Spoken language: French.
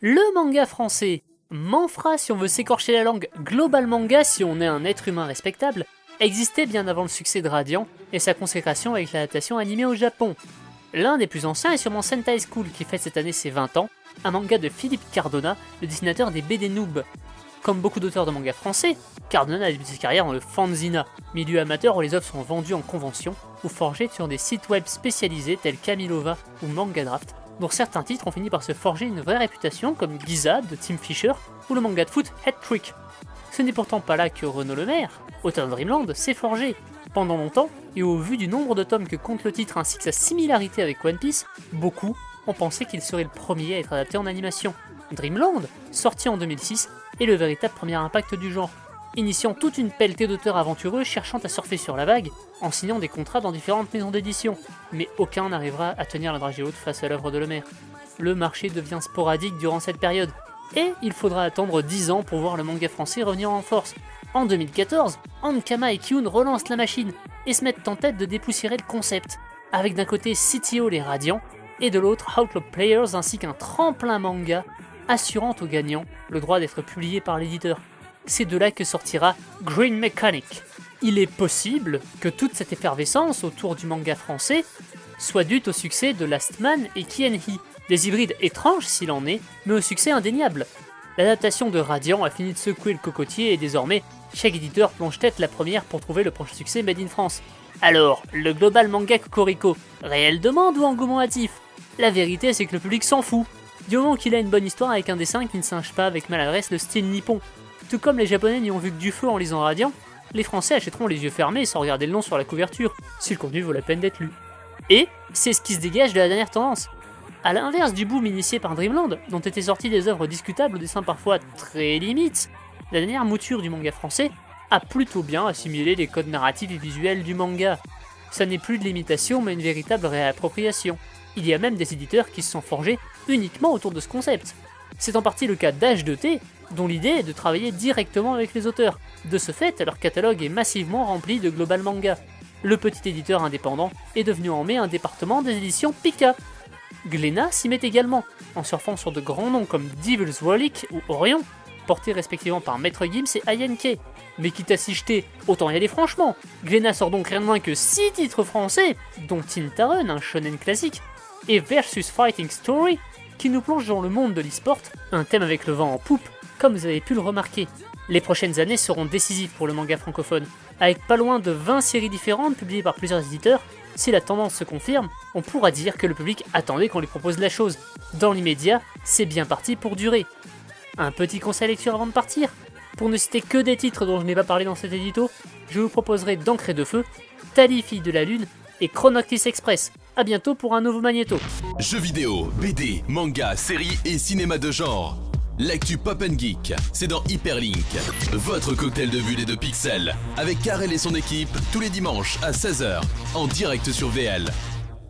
Le manga français, Manfra si on veut s'écorcher la langue, Global Manga si on est un être humain respectable, existait bien avant le succès de Radiant et sa consécration avec l'adaptation animée au Japon. L'un des plus anciens est sûrement Sentai School qui fête cette année ses 20 ans, un manga de Philippe Cardona, le dessinateur des BD Noob. Comme beaucoup d'auteurs de mangas français, Cardona a débuté sa carrière dans le fanzina, milieu amateur où les œuvres sont vendues en convention ou forgées sur des sites web spécialisés tels Camilova ou Mangadraft, dont certains titres ont fini par se forger une vraie réputation comme Giza de Tim Fisher ou le manga de foot Head Trick. Ce n'est pourtant pas là que Renaud Lemaire, auteur de Dreamland, s'est forgé. Pendant longtemps, et au vu du nombre de tomes que compte le titre ainsi que sa similarité avec One Piece, beaucoup ont pensé qu'il serait le premier à être adapté en animation. Dreamland, sorti en 2006, est le véritable premier impact du genre, initiant toute une pelletée d'auteurs aventureux cherchant à surfer sur la vague en signant des contrats dans différentes maisons d'édition, mais aucun n'arrivera à tenir la dragée haute face à l'œuvre de Lemaire. Le marché devient sporadique durant cette période, et il faudra attendre 10 ans pour voir le manga français revenir en force. En 2014, Ankama et Kyun relancent la machine et se mettent en tête de dépoussiérer le concept, avec d'un côté CTO les Radiants, et de l'autre Outlaw Players ainsi qu'un tremplin manga assurant aux gagnants le droit d'être publié par l'éditeur. C'est de là que sortira Green Mechanic. Il est possible que toute cette effervescence autour du manga français soit due au succès de Last Man et Kienhi, des hybrides étranges s'il en est, mais au succès indéniable. L'adaptation de Radiant a fini de secouer le cocotier et désormais, chaque éditeur plonge tête la première pour trouver le prochain succès made in France. Alors, le global manga Cocorico, réelle demande ou engouement hâtif? La vérité c'est que le public s'en fout, du moment qu'il a une bonne histoire avec un dessin qui ne singe pas avec maladresse le style nippon. Tout comme les japonais n'y ont vu que du feu en lisant Radiant, les français achèteront les yeux fermés sans regarder le nom sur la couverture, si le contenu vaut la peine d'être lu. Et c'est ce qui se dégage de la dernière tendance. A l'inverse du boom initié par Dreamland, dont étaient sorties des œuvres discutables au dessin parfois très limites, la dernière mouture du manga français a plutôt bien assimilé les codes narratifs et visuels du manga. Ça n'est plus de l'imitation mais une véritable réappropriation. Il y a même des éditeurs qui se sont forgés uniquement autour de ce concept. C'est en partie le cas d'H2T, dont l'idée est de travailler directement avec les auteurs. De ce fait, leur catalogue est massivement rempli de global manga. Le petit éditeur indépendant est devenu en mai un département des éditions Pika. Glénat s'y met également, en surfant sur de grands noms comme Devil's Relic ou Orion, portés respectivement par Maître Gims et Ayenke. Mais quitte à s'y jeter, autant y aller franchement. Glénat sort donc rien de moins que 6 titres français, dont Tintaren, un shonen classique, et Versus Fighting Story, qui nous plonge dans le monde de l'e-sport, un thème avec le vent en poupe, comme vous avez pu le remarquer. Les prochaines années seront décisives pour le manga francophone, avec pas loin de 20 séries différentes publiées par plusieurs éditeurs. Si la tendance se confirme, on pourra dire que le public attendait qu'on lui propose la chose. Dans l'immédiat, c'est bien parti pour durer. Un petit conseil lecture avant de partir. Pour ne citer que des titres dont je n'ai pas parlé dans cet édito, je vous proposerai d'Encre de Feu, Tali Fille de la Lune et Chronoctis Express. A bientôt pour un nouveau magnéto. Jeux vidéo, BD, manga, séries et cinéma de genre. L'actu Pop & Geek, c'est dans Hyperlink, votre cocktail de bulles et de pixels, avec Karel et son équipe, tous les dimanches à 16h, en direct sur VL.